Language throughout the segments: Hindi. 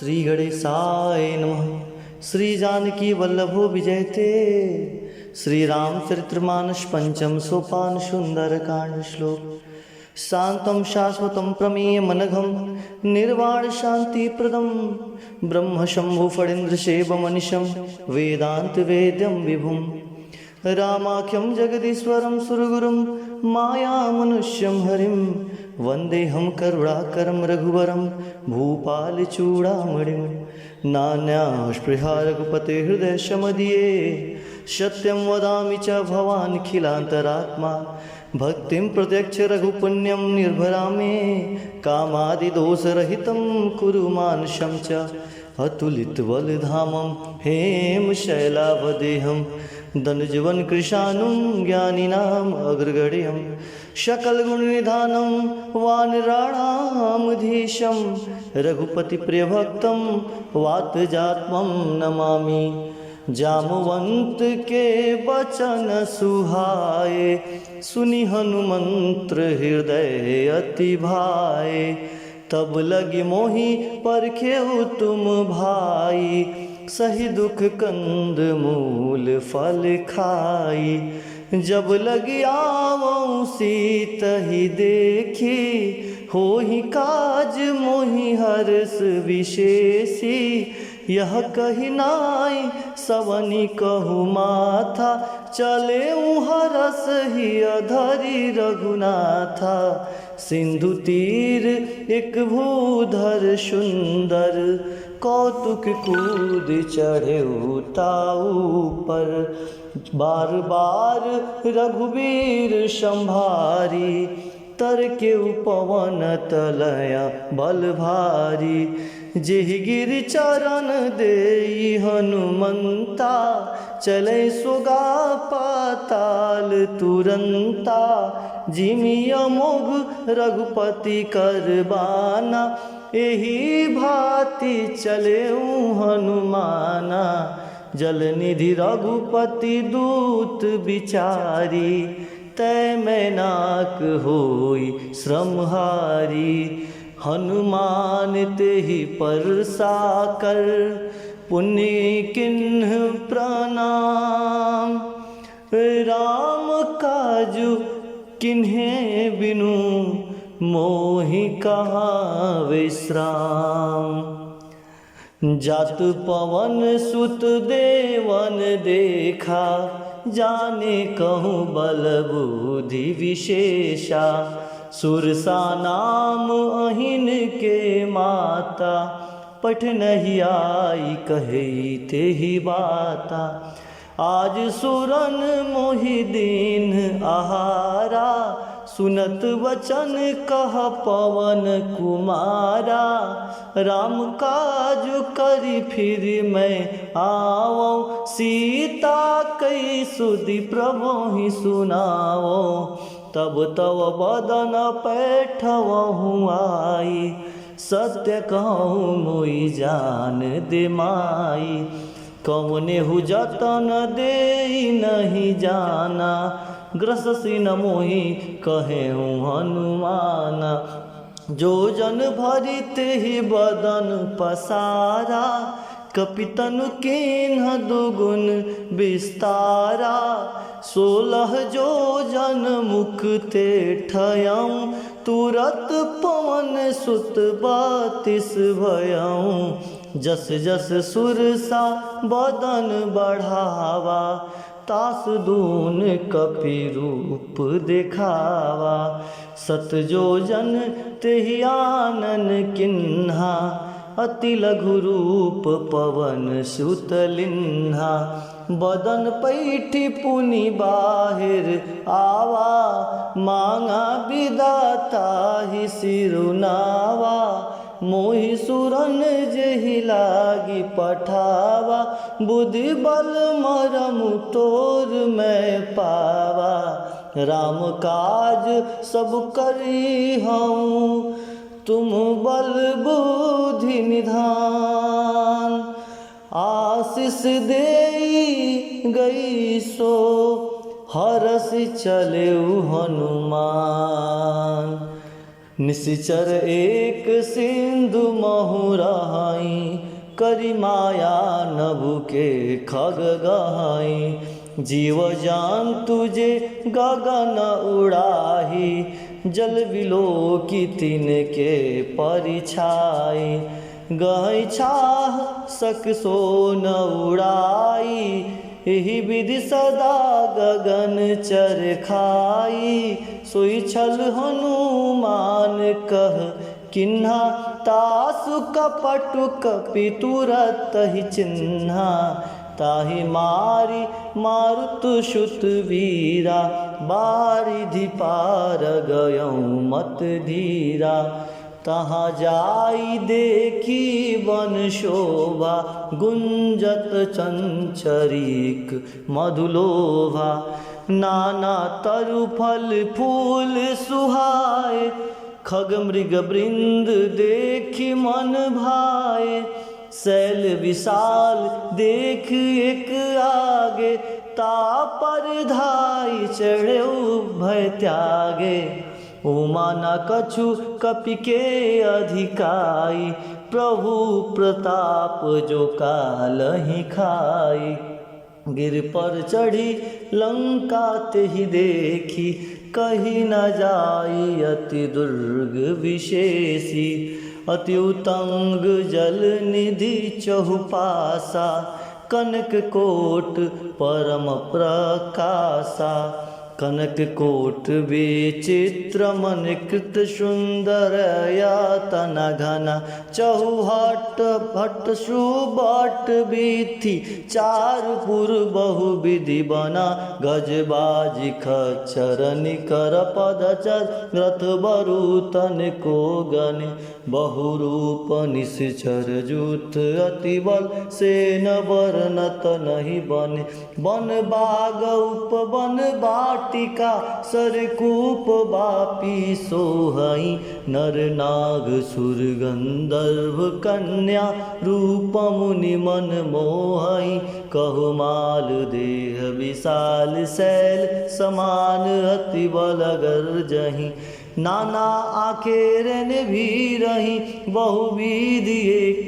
श्री गणेशाय नमः। श्री जानकी वल्लभो विजयते। श्री रामचरितमानस पंचम सोपान सुंदरकांड श्लोक। शांतं शाश्वतं प्रमेयमनघं निर्वाण शांतिप्रदं ब्रह्म शंभु फणीन्द्र सेवमनिशं वेदांत वेद्यं विभुं रामाख्यं जगदीश्वरं सुरगुरुं मायामनुष्यं हरिं वन्देऽहं करुणाकरं रघुवरं भूपालचूडामणिं नान्यास्पृहा रघुपते हृदयशमदीये सत्यं वदामि च भवान् खिलान्तरात्मा भक्तिं प्रत्यक्ष रघुपुण्यं निर्भरा मे कामादिदोषरहितं कुरु मानसं च अतुलितबलधामं हेमशैलावदेहं धनुजवन कृशानुं ज्ञानिनाम् अग्रगण्यं सकलगुणनिधानं वानराणामधीशं रघुपतिप्रियभक्तं वातजात्मं नमामि। जामवंत के वचन सुहाए सुनि हनुमंत्र हृदय अति भाए तब लगी मोहि परखेउ तुम भाई सही दुख कंद मूल फल खाई जब लगी आवऊं सीतहि देखी होहि काज मोहि हर्ष विशेषी यह कही नाई सवनी कहु माथा चले हरस ही अधरी रघुनाथा सिंधु तीर एक भूधर सुंदर कौतुक कूद चढ़े ताऊ पर बार बार रघुवीर संभारी तर के पवन तलया बल भारी जेहि गिरि चरण देई हनुमंता चले सुगा पाताल तुरंता जिमिय मोघ रघुपति करबाना एही भांति चले हनुमाना जल निधि रघुपति दूत बिचारी तय मैनाक होई श्रमहारी हनुमान तेहि परसा कर पुण्य किन्ह प्रणाम राम काजु किन्हे बिनु मोहि कहाँ विश्राम जात पवन सुत देवन देखा जाने कहूँ बल बुद्धि विशेषा सुरसा नाम अहिन के माता पठ नहीं आई कहे तेहि बाता आज सुरन मोहि दीन आहारा सुनत वचन कह पवन कुमारा राम काज करी फिर मैं आवो सीता कई सुधि प्रभु ही सुनाओ तब तव बदन पैठवहु आई सत्य कहूँ मोई जान दे माई कौने हु जतन दे नहीं जाना ग्रससी न मोहि कहे हनुमाना जो जन भरित ही बदन पसारा कपितनु किन्ह दुगुन विस्तारा 16 जो जन मुख ते ठयऊँ तुरत पवन सुत 32 भयऊँ जस जस सुरसा बदन बढ़ावा तास दून कपि रूप दिखावा सत जो जन तेहि आनन किन्हा अति लघु रूप पवन सुत लिन्हा बदन पैठी पुनि बाहिर आवा मांगा विदाता ही सिरुनावा मोहि सुरन जेहि लागी पठावा बुद्धि बल मरम तोर मैं पावा राम काज सब करी हूँ तुम बल बुद्धि निधान आशीष देई गई सो हरस चले हनुमान निश्चर एक सिंधु महुराई, करी माया नभु के खग गहाई। जीव जान तुझे गगन उड़ाही, जल विलोकी तिनके परिछाई। गहै छाह सक सो न उड़ाई, एहि विधि सदा गगन चर खाई। सोई छल हनुमान कह किन्हा, तासु कपटु कपि तुरत ही चिन्हा। ताहि मारी मारुत शुत वीरा, बारिधि पार गयऊँ मत धीरा। तहाँ जाई देखी वन शोभा, गुंजत चंचरीक मधुलोभा। नाना तरु फल फूल सुहाए, खग मृग वृंद देखी मन भाए। शैल विशाल देख एक आगे, तापर धाई चढ़े भय त्यागे। उमा न कछु कपि के अधिकाई, प्रभु प्रताप जो कालहि खाई। गिर पर चढ़ी लंका तेहि देखी, कही न जाई अति दुर्ग विशेषी। अति उतंग जल निधि चहुपासा, कनक कोट परम प्रकाशा। कनक कोट विचित्र मन कृत सुंदर यातन घना। चहुहट भट्ट सुबट बीथी, चारपुर बहु विधि बना। गजबाजी खच्चर निकर पदचर, रथ बरूतन को गने। बहुरूप निश्चर जूथ अति बल, सेन वर्णत नहीं बने। वन बाग उपवन वाटिका, सरकूप बापी सोहई। नर नाग सुर गंधर्व कन्या, रूप मुनि मन मोहई। कहु माल देह विशाल, शैल समान अति बल गर्जहि। नाना आखेरन भी रही, बहुविधि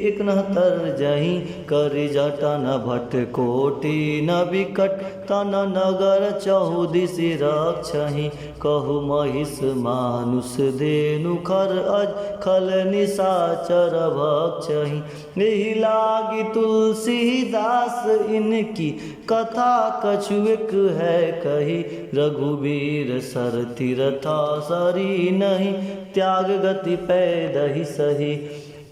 एक न तरजहि। कर जटन भट्ट कोटि न विकट, तन नगर चहुदिशि रक्षहि। कहु महिष मानुष धेनु खर अज, खल निशाचर भक्षहि। एहि लागी तुलसीदास इनकी, कथा कछुएक है कही। रघुवीर सर तीरथा सरी नहीं, त्याग गति पैदहि सही।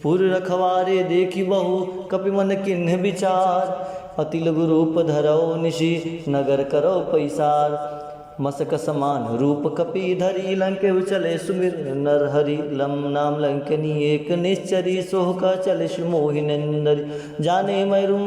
पुर रखवारे देखी बहु, कपि मन किन्ह विचार। अति लघु रूप धरौ निशि, नगर करौ पैसार। मसक समान रूप कपि धरी, लंके चले सुमिर नर हरि। लम नाम लंकनी एक निश्चरी, सोहक चले मोहि नंदरी। जाने मैरू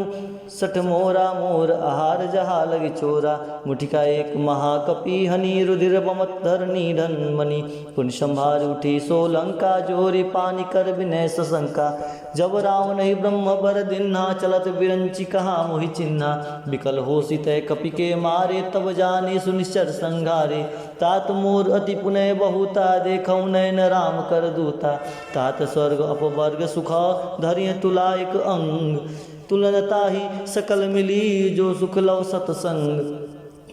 सठ मोरा मोर, आहार जहा लगी चोरा। मुठिका एक महाकपि हनी, रुधिर बमत धरनी धनमणि। पुन संभार उठी सो लंका, जोरी पानी कर विनय सशंका। जब राम नहीं ब्रह्म बर दिन्हा, चलत बिरंची कहा मोहि चिन्हा। विकल हो सितय कपि के मारे, तब जाने सुनिश्चर संघारे। तात मोर अति पुनः बहुता, देखौ नयन राम कर दूता। तात स्वर्ग अपवर्ग सुख, धरिय तुला एक अंग। तुलनता ही सकल मिली, जो सुख लव सतसंग।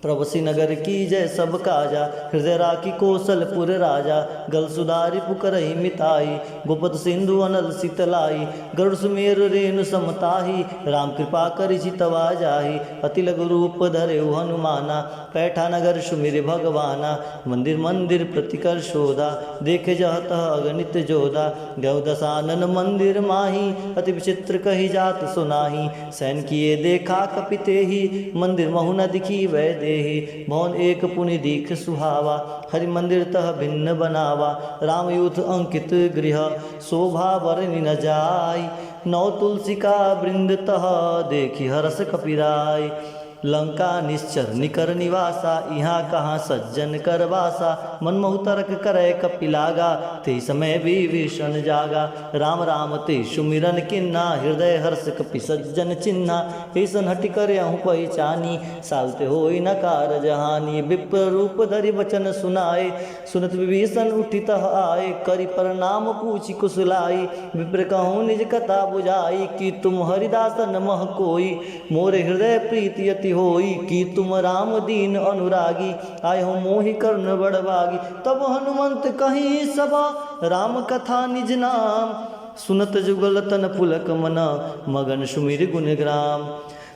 प्रभु नगर की जय सब काजा, हृदय राखी कौशलपुर राजा। गल सुधारि पुकरहि मिताई, गोपत सिंधु अनल शीतलाई। गरुड़ सुमेर रेणु समताही, राम कृपा करि चितवा जाहि। अति लघु रूप धरे हनुमाना, पैठा नगर सुमिर भगवाना। मंदिर मंदिर प्रतिकर शोधा, देखे जह तह अगणित जोधा। गौ दशानन मंदिर माही, अति विचित्र कही जात सुनाही। सैन किए देखा कपिते ही, मंदिर महु न दिखी वै देही। भवन एक पुनि दीख सुहावा, हरि मंदिर तह भिन्न बनावा। राम यूथ अंकित गृह, शोभा बरनि न जाय। नौ तुलसी का वृंद तह, देखी हरस कपिराय। लंका निश्चर निकर निवासा, यहाँ कहाँ सज्जन कर वासा। मनमोह तर्क करे कपिलागा, ते समय विभीषण जागा। राम राम ते सुमिरन किन्ना, हृदय हर्ष कपि सज्जन चिन्हा। ऐसन हटि कर अहूँ पहचानी, सालते होई न कारज हानि। विप्र रूप धरि वचन सुनाए, सुनत विभीषण उठि तह आए। करि प्रणाम पूछि कुशलाई, विप्र कहूँ निज कथा बुझाई। कि तुम हरिदासन मह कोई, मोर हृदय प्रीति अति होई। कि तुम राम दीन अनुरागी, आए हो मोहि कर्ण बड़भागी। तब हनुमंत कहीं सभा, राम कथा निज नाम। सुनत जुगल तन पुलक मना, मगन सुमिर गुण ग्राम।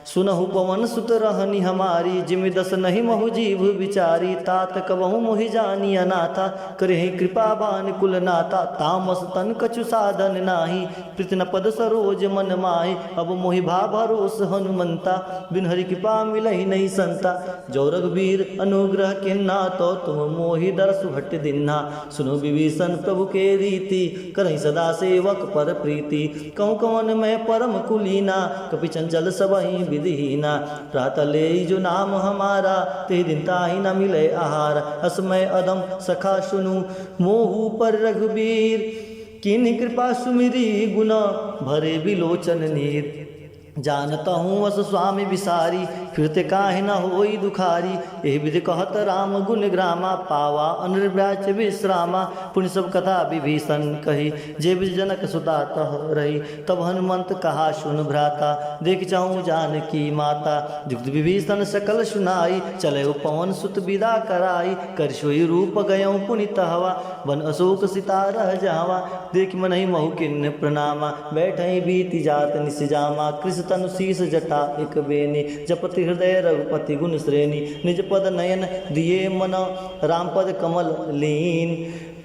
सुनहु पवन सुत रहनी हमारी, जिमि दस नहीं महु जीव विचारी। तात कबहु मोहि जानी अनाथा, करहि कृपा बान कुल नाथा। तामस तन कछु साधन नाही, प्रीतन पद सरोज मन माहि। अब मोहि भा भरोस हनुमंता, बिन हरि कृपा मिलहि नहीं संता। जो रघुबीर अनुग्रह किन्ना, तो तुम मोहि दरसु हट दिन्हा। सुनो विभीषण प्रभु के रीति, करहि सदा सेवक पर प्रीति। कहूँ कवन मैं परम कुलीना, कपि चंचल सबहि विधिहीना। प्रातः ले जो नाम हमारा, ते दिन ताहि न मिले आहार। असमय अदम सखा सुनु, मोहु पर रघुबीर। किन्हि कृपा सुमिरी गुना, भरे बिलोचन नीर। जानता हूँ अस स्वामी विसारी, फिरते काहे न होई दुखारी। एहि विधि कहत राम गुण ग्रामा, पावा अनिर्व्याच विश्रामा। पुण्य सब कथा विभीषण कही, जे विधि जनक सुता तह रही। तब हनुमंत कहा सुन भ्राता, देख जाऊँ जानकी माता। जुगत विभीषण सकल सुनाई, चले पवन सुत विदा कराई। कर सोई रूप गयऊँ पुनि तहवा, वन अशोक सिता रह जावा। देख मनहि महु किन्न प्रणामा, बैठई बीति जात निस जामा। कृष्ण तनु शीस जटा एक बेनी, जपति हृदय रघुपति गुण श्रेणी। निज पद नयन दिए मन, राम पद कमल लीन।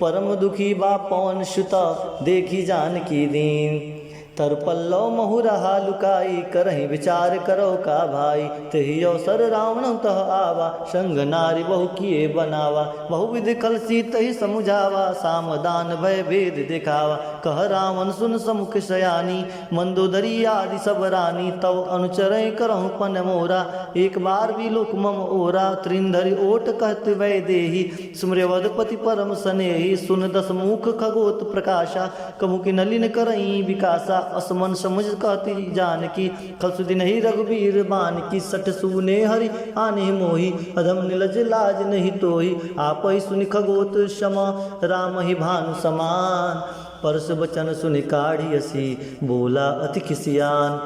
परम दुखी बा पवन सुत, देखी जानकी दीन। तर पल्लव महु रहा लुकाई, करहि विचार करो का भाई। तेहि अवसर रावण तह आवा, संग नारी बहु किए बनावा। बहु विधि कल सीतहि समुझावा, साम दान भय भेद दिखावा। कह रावण सुन समुख शयानी, मंदोदरी आदि सब रानी। तव अनुचरय करहु पन मोरा, एक बार भी लोक मम ओरा। त्रिंधरि ओट कहत वै देही, सुम्रवधपति परम सनेही। सुन दस मुख खगोत प्रकाशा, कमु की नलिन करई विकासा। असमन समझ कहती जानकी, कल सुदिन ही रघुबीर बान की। सठ सुने हरि आने मोहि, अधम निलज लाज नहीं तोहि। आप ही सुनि खगोत क्षमा, राम ही भानु समान। परस बचन सुनि काढ़ी हसी, बोला अति खिसियान।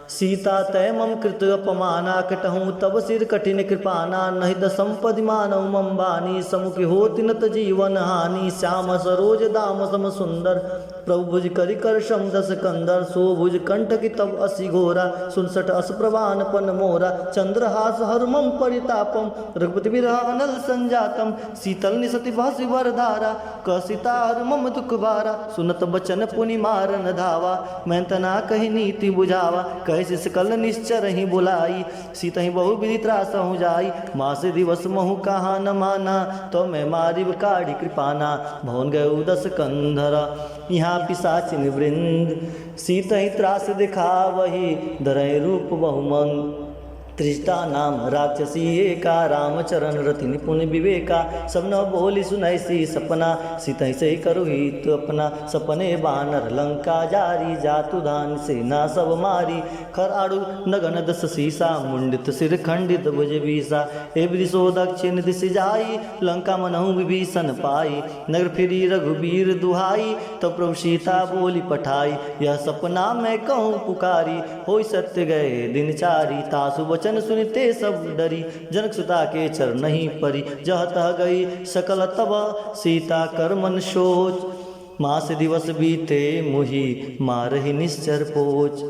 सीता तय मम कृत अपमाना, कटहूँ तब सिर कठिन कृपाना। नहीं द संपदि मानव मम बानी, समुख होति न त जीवन हानि। श्याम सरोज दाम सम सुंदर, प्रभु भुज करि कर शम दस कंदर। सो भुज कंठ की तब असी घोरा, सुनसठ अस प्रवान पन मोरा। चंद्रहास हर मम परितापम, रघुपति विरह अनल संजातम। शीतल निसति भासि वरधारा, क सीता हर मम दुख भारा। सुनत बचन पुनि मारन धावा, मैं तना कही नीति बुझावा। कहि सकल निश्चर ही बुलाई, सीता ही बहु विधि त्रास हो जाई। मास दिवस महु कहा न माना, तो मैं मारिब काढ़ी कृपाना। भवन गयो दस कंधरा, यहाँ पिशाचिन वृंद। सीता ही त्रास दिखा वही, धरय रूप बहुमंद। त्रिष्टा नाम राक्षसी एका, रामचरण रति निपुण विवेका। सब न बोली सुनय सी सपना, सीतहि से करू हित अपना। सपने बानर लंका जारी, जातु धान सेना सब मारी। खर आड़ू नगन दस सीसा, मुंडित सिर खंडित भुज बीसा। ए दिशो दक्षिण दिश जाई, लंका मनहु विभीषण पाई। नगर फिरी रघुबीर दुहाई, तो प्रभु सीता बोली पठाई। यह सपना मैं कहूँ पुकारी, होई सत्य गए दिन चारी। तासु वचन सुनते सब डरी, जनक सुता के चर नहीं परी। जह तह गई सकल तब, सीता कर मन सोच। मास दिवस बीते मुहि, मारहि निश्चर पोच।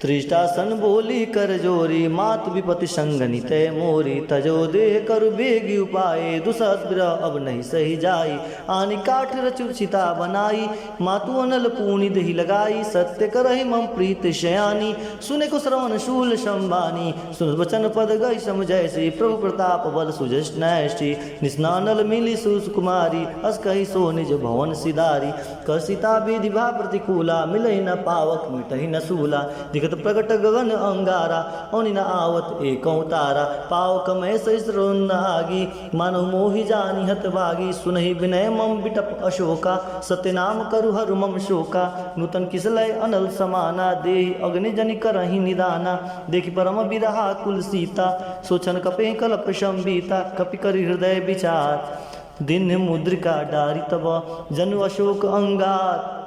त्रिष्टासन बोली कर जोरी, मात विपति संगनि तय मोरी। तजो देह करु बेगी उपाय, दुसत विरह अब नहीं सही जाई। आनि काठ रचु सीता बनाई, मातु अनल पूनि देहि लगाई। सत्य करहि मम प्रीत शयानी, सुने को श्रवण शूल संबानी। सुन वचन पद गई समझै श्री, प्रभु प्रताप बल सुजस नैष्टि। निस्नानल मिली सुकुमारी, अस कही सो निज भवन सिधारी। कर सीता विधि भा प्रतिकूला, मिलहि न पावक मिटहि न सूला। दिखत निकट प्रकट गगन अंगारा, औनि न आवत एकौ तारा, पाव कमय सहिष्णु आगी, मानव मोहि जानी हतभागी, सुनहि विनय मम बिटप अशोका, सत्य नाम करु हरु मम शोका, नूतन किसलय अनल समाना, देहि अग्नि जनि करहि निदाना, देखि परम बिरहा कुल सीता, सोचन कपे कलप संबीता, कपि करि हृदय विचार, दिन मुद्रिका डारी तब जनु अशोक अंगार,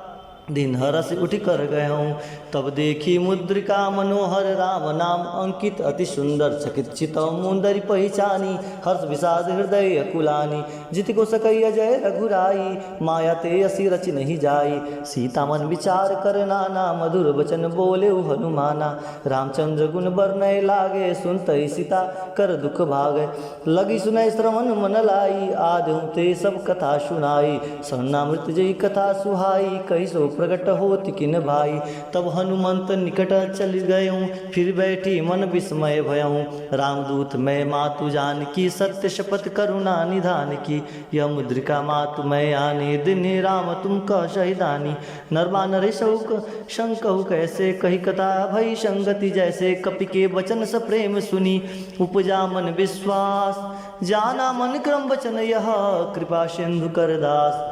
दिन हरस उठ कर गयऊँ, तब देखी मुद्रिका मनोहर, राम नाम अंकित अति सुंदर, चकित चितौ मुंदरी पहचानी, हर्ष विषाद हृदय कुलानी, जित को सकई अजय रघुराई, माया ते असी रचि नहीं जाई, सीता मन विचार कर नाना, मधुर वचन बोले हनुमाना, रामचंद्र गुण बरनय लागे, सुनतई सीता कर दुख भागे, लगी सुनय श्रवण मन लाई, आदि ते सब कथा सुनाई, सरनामृत जय कथा सुहाई, कही सो प्रकट होति किन भाई, तब हनुमंत निकट चल गयूँ, फिर बैठी मन विस्मय भयऊँ, रामदूत मैं मातु जान की, सत्य शपथ करुणा निधान की, यह मुद्रिका मातु मैं आने, दिन राम तुम कह शहीदानी, नरवा नरेशौक शंकहु कैसे, कही कथा भई संगति जैसे, कपि के वचन स प्रेम सुनी, उपजा मन विश्वास, जाना मन क्रम वचन यह, कृपा सिंधु कर दास,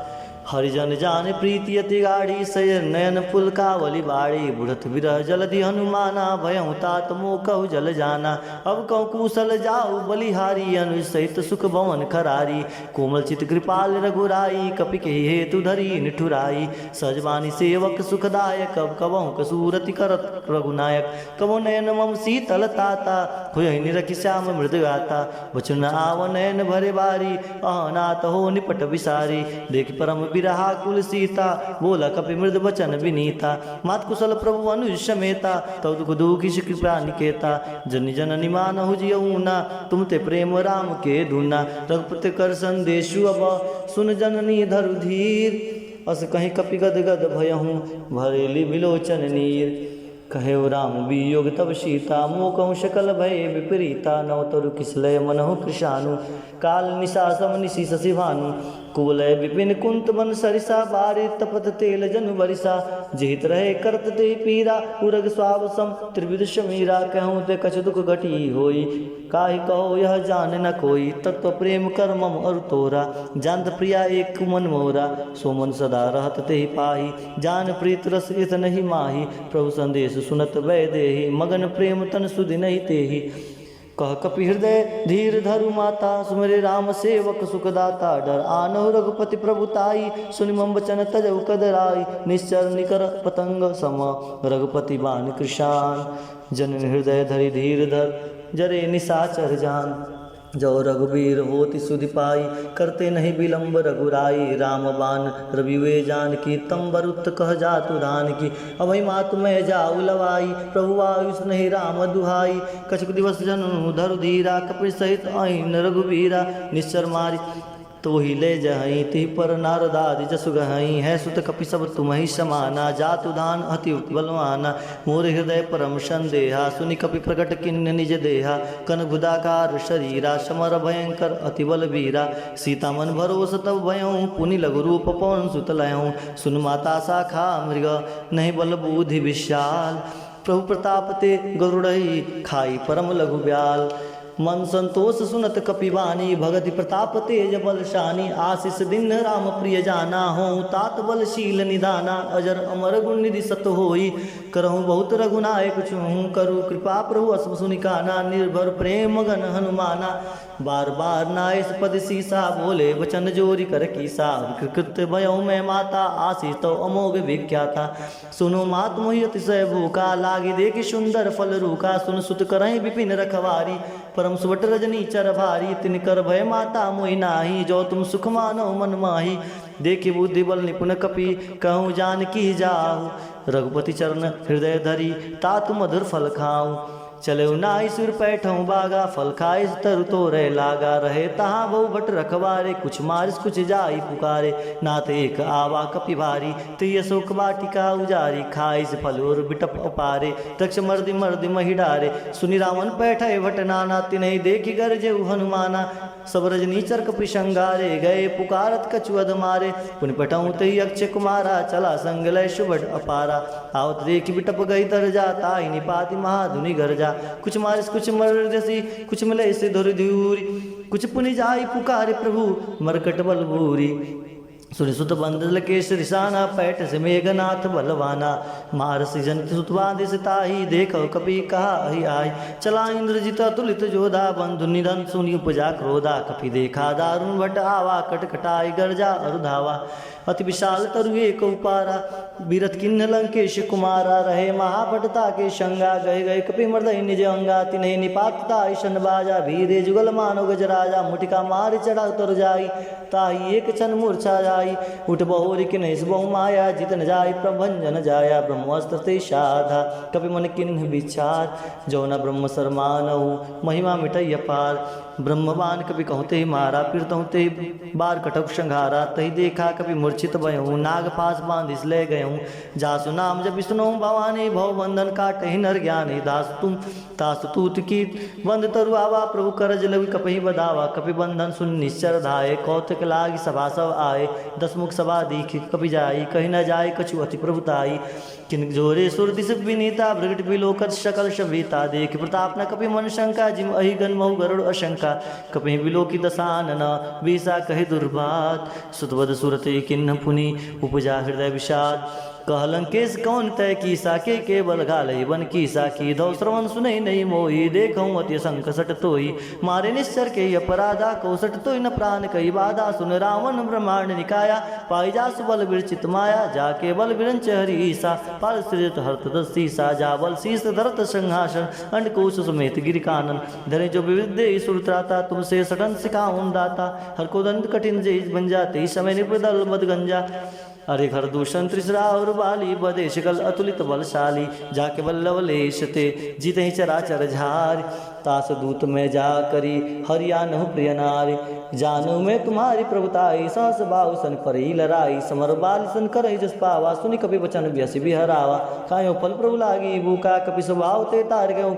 हरिजन जान प्रीति अति गाढ़ी, सय नयन पुलकावली बाड़ी, बुढ़त विरह जलधि हनुमाना, भयउ तात मोह कहु जल जाना, अब कहु कुशल जाऊ बलिहारी, अनुज सहित सुख भवन खरारी, कोमल चित कृपाल रघुराई, कपि के हेतु धरी निठुराई, सजवानी सेवक सुखदायक, अब कबहु कसूरति करत रघुनायक, कबो नयन मम शीतल ताता, हुई निरखि श्याम मृद गाता, वचन आव नयन भरे बारी, अनाथ हो निपट विसारी, देख परम बिरहा कुल सीता, बोला कपि मृद वचन विनीता, मात कुशल प्रभु अनुज समेता, तब दुख दुखी कृपा निकेता, जन जननी मानहु जियऊना, तुम ते प्रेम राम के दूना, रघुपति कर संदेशु अब सुन जननी धरु धीर, अस कहीं कपि गद गद भयहूँ, भरेली विलोचन नीर, कहे राम वियोग तब सीता, मोकहु सकल भय विपरीता, नव तरु किसलय मनहु कृशानु, काल निशा सम निशि शशि भानु, कुवलय विपिन कुंत बन सरिसा, बारे तपत तेल जनु बरिसा, जेहित रहे करत ते पीरा, उरग स्वाव सम त्रिविध शमीरा, कहूँ ते कछ दुख घटी होई, काहि कहो यह जान न कोई, तत्व प्रेम कर मम अरु तोरा, जानत प्रिया एक मन मोरा, सो मन सदा रहत ते पाही, जान प्रीत रस इस नहीं माही, प्रभु संदेश सुनत वै देहि, मगन प्रेम तन सुधि नहीं तेहि, कह कपि हृदय धीर धरु माता, सुमरे राम सेवक सुखदाता, डर आनहु रघुपति प्रभुताई, सुनि मम वचन तजउ कदराई, निश्चर निकर पतंग सम, रघुपति बाण कृशान, जनन हृदय धरि धीर धर, जरे निशाचर जान, जो रघुबीर होति सुधि पाई, करते नहीं विलंब रघुराई, राम बाण रविवे जान की, तम बरुत कह जातु धान की, अभय मातु मैं जाऊ लवाई, प्रभु आयुष नहीं राम दुहाई, कछुक दिवस जनु धरु धीरा, कपि सहित आईन रघुबीरा, निश्चर मारी तो ही ले जहई, तिह पर नारदादि जसु गहई, है सुत कपि सब तुम्हि समाना, जातु दान अति बलवाना, मोर हृदय परम संदेहा, सुनि कपि प्रकट किन्य निज देहा, कन गुदाकार शरीरा, समर भयंकर अति बलवीरा, सीता मन भरोस तब भयऊँ, पुनि लघु रूप पवन सुत लयऊँ, सुन माता शाखा मृग नहीं बल बुद्धि विशाल, प्रभु प्रताप ते गरुड़ई, खाई परम लघु ब्याल, मन संतोष सुनत कपिवानी, भगति प्रताप तेज बलशानी, आशीष दिन राम प्रिय जाना, हो तात बलशील निदाना, अजर अमर गुण निधि सत होई, करहु बहुत रघुनायक छूँ, करू कृपा प्रभु अस्म सुनिकाना, निर्भर प्रेम गण हनुमाना, बार बार नायस पद सीसा, बोले वचन जोरी कर कीसा, कृत भयऊ मैं माता, आशीष तो अमोघ विख्याता, सुनो मात मोहि अतिशय भूखा, लागे देखि सुंदर फल रूखा, सुन सुत करहि विपिन रखवारी, परम सुवट रजनी चर भारी, तिनकर भय माता मोहि नाही, जो तुम सुख मानो मन माही, देखि बुद्धि बल निपुण कपि, कहूँ जान की जाहु, रघुपति चरण हृदय धरी, तात मधुर फल खाऊं, चले नाई सुर पैठों बागा फल खाए तरु तो रह लागा रहे तहाँ बहु भट रखवारे कुछ मारिस कुछ जाई पुकारे नाथ एक आवा कपि भारी तिय शोक बाटिका उजारी खाई से फल और बिटप अपारे तक्ष मर्दि मर्दि मही डारे सुनि रावण पैठे भट नाना तिन्हि देखि गरजे हनुमाना सब रजनी चरक पिशंगारे गए पुकारत कछुअद मारे पुन पटऊ तई अक्षय कुमारा चला संग लय शुभट अपारा आवत देख बिटप गई तर जा ताई निपाति महाधुनि घर जा कुछ मारिस कुछ मर जसी कुछ मिले से धुर धूरी कुछ पुनि जाई पुकारे प्रभु मरकट बल भूरी सुनि सुत बंदल केश रिसाना पैठ से मेघनाथ बलवाना मारसी जंत सुत बांधिस ताही देखो कपि कहा ही आय चला इंद्रजित तुलित जोधा बंधु निधन सुनि उपजा क्रोधा कपि देखा दारुण भट आवा कटकटाई गर्जा अरुधावा अति विशाल तरु एक उपारा बीरथ किन्न लंकेश कुमारा रहे महाभटता के शंगा गए गए कपि मर्दय निज अंगा तिन्हि निपातता ईशन बाजा भीरे जुगल मानो गजराजा मुटिका मार चढ़ा तर जाई ताई एक छन मूर्छा जाई उठ बहुरी किन्ह बहु माया जितन जाय प्रभंजन जाया ब्रह्मस्त्र ते साधा कपि मन किन्ह विचार जो न ब्रह्म सरमानहु महिमा मिटय पार ब्रह्मवान कपि कहते मारा पीड़तहु ते बार कटक संघारा तही देखा कपि मूर्छित भयहूँ नाग पास बांधिस ले गयहूँ जासु नाम जब सुनो भवानी भव बंधन काटहि नर ज्ञानी दास तुम तासु तूत की बंद तरु आवा प्रभु करज लवि कपि बदावा कपि बंधन सुन निश्चर धाये कौतक लागी सभा सब आए दसमुख सभा दीख कपि जाई कहीं न जाए कछु अति प्रभुताई किन जोरे सुर दिस विनीता प्रगट बिलोकत शकल शबीता देख प्रताप न कपि मन शंका जिम अहि गन महु गरुड़ अशंका कपि बिलोकी दसानन बीसा कहि दुर्बात सुतवद सुरते किन्न पुनि उपजा हृदय विषाद कहलंकेश कौन तय कीसा के केवल घालई बन कीसा की धौ श्रवण सुनई नहीं मोही देखऊँ अति संकसट तोई मारे निश्चर के अपराधा कौसट तोई न प्राण कई बाधा सुन रावण ब्रह्मांड निकाया पाई जास बल विरचित माया जाके बल विरंच हरि ईसा पाल सृजत हर्त दसीसा जा बल शीस धरत सिंहासन अंडकोश समेत गिरिकानन धरे जो विविध सुर त्राता तुमसे सटन सिखाऊं दाता हर को दंड कठिन जय बन जाते समय निपदल मद गंजा अरे घर दूषण त्रिसरा और बाली बदे शिकल अतुलित बलशाली जाके बल्लव लेशते जीते चराचर झार तास दूत में जा करी हरियाणु प्रिय नारी जानू में तुम्हारी प्रभुताई सहस बाहु सन करी लड़ाई समर बाल सन कर जस पावा सुनि कपि वचन व्यसी बिहरावा खायो फल प्रभु लागी भूखा कपि स्वभाव ते तार गयो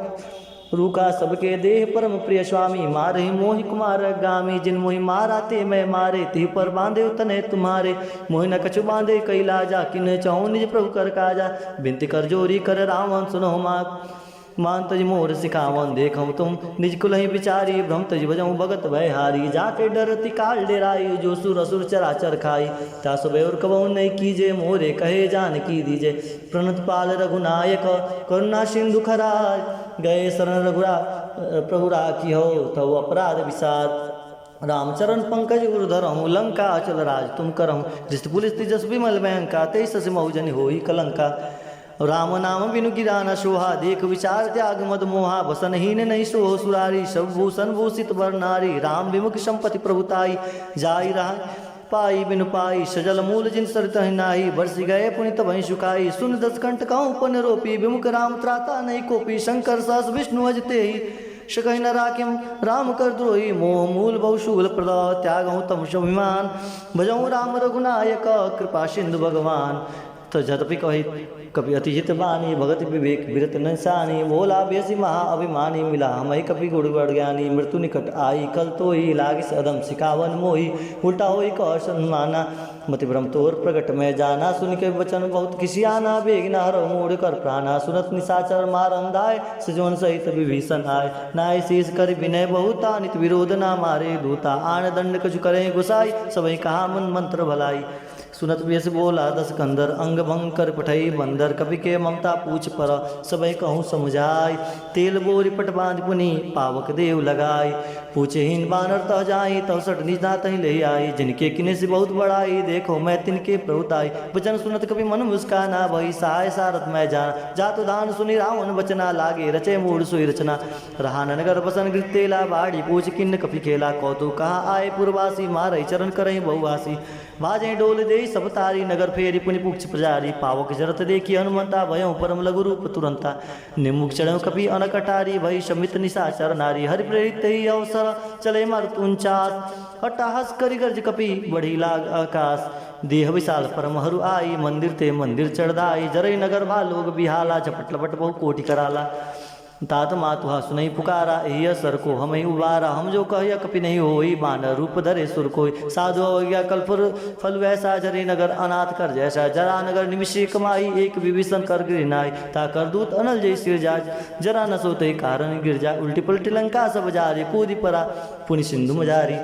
रूका सबके देह परम प्रिय स्वामी मारे मोहि कुमार गामी जिन मोहि मारा ते मैं मारे तिह पर बांधे तने तुम्हारे मोहि न कछु बांधे कैला जा किन चाहूँ निज प्रभु कर काजा बिनती कर जोरी कर रावण सुनो माग मान तज मोर सिखावन देखऊँ तुम निज कुलहि बिचारी भ्रम तज भजऊँ भगत भयहारी जाके डरती काल डेराई जो सुर असुर चराचर खाई तासु बेउर कबहु नहीं कीजे मोरे कहे जान की दीजे प्रणत पाल रघुनायक करुणा सिंधु खराज गए शरण रघुरा प्रभु राखी हो तव अपराध विषाद रामचरण पंकज गुरुधर हूँ लंका अचल राज तुम करहूँ दृष्ट पुलिस तिजस विमल बैंका तेईस से मऊजन होई कलंका राम नाम बिनु गिराना शोहा देख विचार त्याग मद मोहा बसन हीन नहीं सोह सुरारी सब भूषण भूषित वर नारी राम विमुख संपत्ति प्रभुताई जाई रहा पाई बिनु पाई सजल मूल जिन सरित नाही बरसी गए पुनित वहीं सुखाई सुन दस कंठ कहूँ पन रोपी विमुख राम त्राता नहीं कोपी शंकर सहस विष्णु अजते ही शकहि न राख्यम राम कर द्रोही मोह मूल बहुशूल प्रद त्यागहूँ तम स्वाभिमान भजऊँ राम रघुनायक कृपा सिंधु भगवान तो जतपि कही कपि अतिहित बानी भगत विवेक विरत नसानी भोला बेसी महा अभिमानी मिला हमें कपि गुड़ ज्ञानी मृत्यु निकट आई कल तो ही लागिस अदम सिकावन मोही उल्टा होई कह सन्माना मति भ्रम तोर प्रकट में जाना सुन के वचन बहुत किसियाना बेगना हर मूढ़ कर प्राणा सुनत निशाचर मार अंधाय सजोन सहित विभीषण आय नाय शीस कर विनय बहुता नित विरोध ना मारे दूता आन दंड कछु करे गुसाई सबई कहा मन मंत्र भलाई सुनत व्यस बोला दस कंदर अंग भंग कर पठई बंदर कवि के ममता पूछ पर सबई कहूँ समझाय तेल बोरी पट बांध पुनि पावक देव लगाई पूछेहीन बानर तह जाई, तव सट निजा तही ले आई, जिनके किने से बहुत बड़ाई, देखो मैं तिनके प्रभुताई। वचन सुनत कपि मन मुस्काना, भई सहाय सारथ मैं जाना, जातु दान सुनि रावण बचना, लागे रचे मूड सोई रचना। रहा नगर बसन गृतेला, बाड़ी पूछ किन्न कपि खेला, कौतु कहाँ आए पुरवासी, मारई चरण करई बहुवासी। बाजे डोल दे सब तारी, नगर फेरी पुनि पुक्ष प्रजारी, पावक जरत देखी हनुमंता, भयं परम लघु रूप तुरंता। निमुख चढ़ कपि अनकटारी, भई शमित निशाचर नारी, हरि प्रेरित ही अवसर चले मरुत उनचास। अट्टहास करि गर्ज कपि बढ़ी लाग आकाश, देह विशाल परम हरु आई, मंदिर ते मंदिर चढ़दाई, जरई नगर भालोग बिहाला, झपट लपट बहु कोटि कराला। तात मातुहा सुनई पुकारा, एहि असर को हमई उबारा, हम जो कहिया कपि नहीं होई, बानर रूप धरे सुर कोई। साधु हो गया कल्पुर फल वैसा, जरे नगर अनाथ कर जैसा, जरा नगर निमिषे कमाई, एक विभीषण कर गिरनाई, ता कर दूत अनल जय सिर जाज, जरा न सोते कारण गिर जा, उल्टी पलटी लंका सब जारी, कूदी परा पुनि सिंधु मजारी।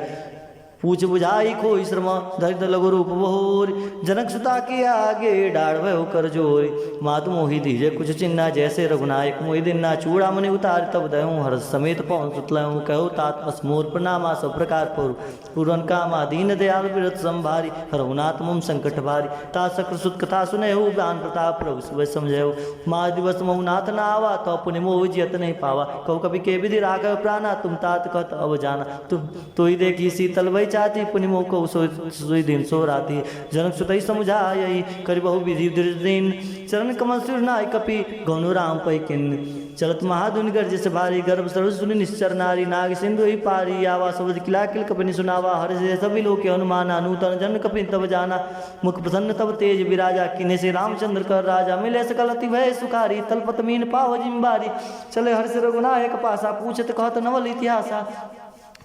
पूछ बुझाई खोई श्रम, धरित लघु रूप बहोरी, जनक सुता के आगे डाढ़ भयो कर जोरी। मातु मोहि दीजे कुछ चिन्ना, जैसे रघुनायक मोहि दिन्ना, चूड़ा मनि उतार तब दहूँ, हर्ष समेत पवन सुतलहूँ, कहो तात असमोर प्रणामा सब प्रकार पुर। पूरन कामा दीन दयाल विरत संभारी, हरहुनाथ मम संकट भारी, ता सकृ सुत कथा सुनहु, ज्ञान प्रताप प्रभु सुबह समझहु। माँ दिवस महुनाथ न आवा, तो पुनि मोह जियत नहीं पावा, कहु कभी के विधि राघव प्राणा, तुम तात कहत अब जाना। तुम तोई देखी शीतल वही चाहती, पुनि मोह को सोई दिन सो राती। जनक सुतई समुझाई, करि बहु विधि दिन, चरण कमल सिर नाय कपि, गौनु राम पै किन। चलत महाधुनि गर्ज से भारी, गर्भ सर्व सुनि निश्चर नारी, नाग सिंधु ही पारी, आवा शब्द किला किल कपि सुनावा, हर्ष से सभी लोग हनुमाना, नूतन जन कपि तब जाना। मुख प्रसन्न तब तेज विराजा, किने से रामचंद्र कर राजा, मिले सकल अति भय सुखारी, तलपत मीन पाव जिम्बारी। चले हर्ष रघुनायक पासा, पूछत कहत नवल इतिहासा।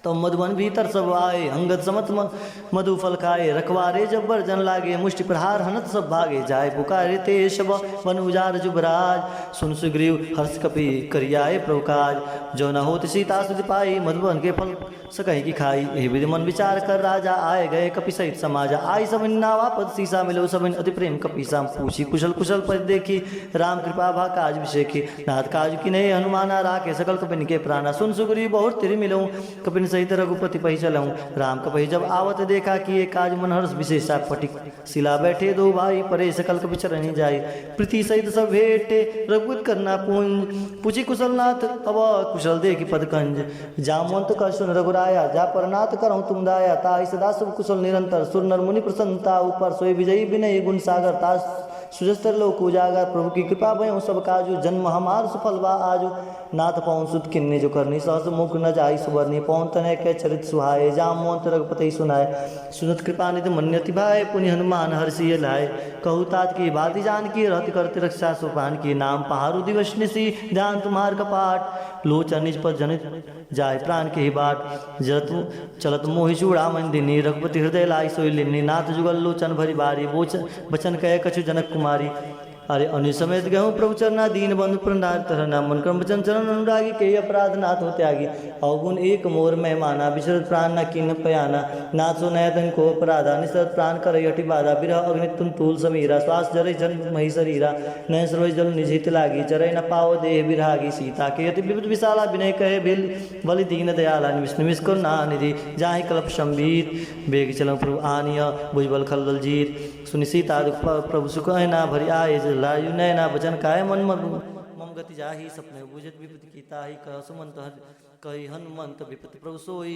तो मधुबन भीतर सब आए, अंगद समत मधु फल खाए, रखवारे जब बरजन लागे, मुष्टि प्रहार हनत सब भागे, जाए पुकारे ते शब वन उजार जुबराज। सुन सुग्रीव हर्ष कपि करियाए प्रभुकाज, जो न होत सीता सुधि पाई, मधुबन के फल सकहि की खाई। एहि विधि मन विचार कर राजा, आए गए कपि सहित समाजा, आई सबन नावा पद सीसा, मिलो सबन अति प्रेम कपीसा। पूछी कुशल कुशल पद देखी, राम कृपा भा काज विषेखी, नाथ काज किने हनुमाना, राखे सकल कपिन के प्राणा। सुन सुग्रीव बहुत तिरि मिलऊँ, कपिन सहित रघुपति पही चलऊँ। राम कपहि जब आवत देखा, कि काज मन हर्ष विशेषा, पटिक शिला बैठे दो भाई, परे सकल कपि चरणी जाई। प्रीति सहित सब भेटे, रघुपति करना पूंज, पूछी कुशलनाथ अब कुशल देखी पद कंज। जामवंत कर सुन रघुराया, जा पर नाथ करऊँ तुम दाया, ताहि सदा शुभ कुशल निरंतर, सुर नर मुनि प्रसन्नता ऊपर, सोई विजयी विनय गुण सागर, ता सुजस्तर लोक उजागर। प्रभु की कृपा भयउ सब काजू, जन्म हमार सुफल बा आजू। नाथ पवन सुत किन्ने जो करनी, सहस मुख न जाई सुबरनी, पवन तनय के चरित सुहाए, जामवंत रघुपति सुनाए। सुनत कृपा निधि मन्यति भाई, पुनि हनुमान हर्षिय लाए। कहु तात की बाती जान की, रहति करते रक्षा सुपान की, नाम पहारु दिवस निसी, ध्यान तुम्हार कपाट। लोचन निज पर जनित जाय प्राण के ही बाट, जरत चलत मोहि चूड़ा मंदिनी, रघुपति हृदय लाई सोई लिन्नी। नाथ जुगल लोचन भरी बारी, बचन कह कछु जनक कुमारी। अरे अनि समेत गहूँ प्रभु चरना, दीन बंधु प्रणाम तरना, मन क्रम वचन चरण अनुरागी, के अपराध नाथ हो त्यागी। अवगुण एक मोर मेहमाना, विशरत प्राण न कीन पयाना, नाथ सो नयतन को अपराधा, निसरत प्राण कर अटि बाधा। बिरह अग्नि तुम तूल समीरा, श्वास जरय जन मही शरीरा, नय सर्वज जल निजित लागी, चरय न पाओ देह बिरहागी। सीता के अति विपद विशाला, विनय कहे बिल बलि दीन दयाला, निमिष निमिष करुणा निधि, जाहि कल्प संबीत। बेग चलऊँ प्रभु आनिय, भुजबल खलबल जीत। सुनि सीता दुख प्रभु सुख ना, भरि आए लायु नैना, वचन काय मन मम गति जाहि। सपने बुझत विपत्ति की ताहि, कह सुमंत कही हनुमंत विपत्ति प्रभु सोई।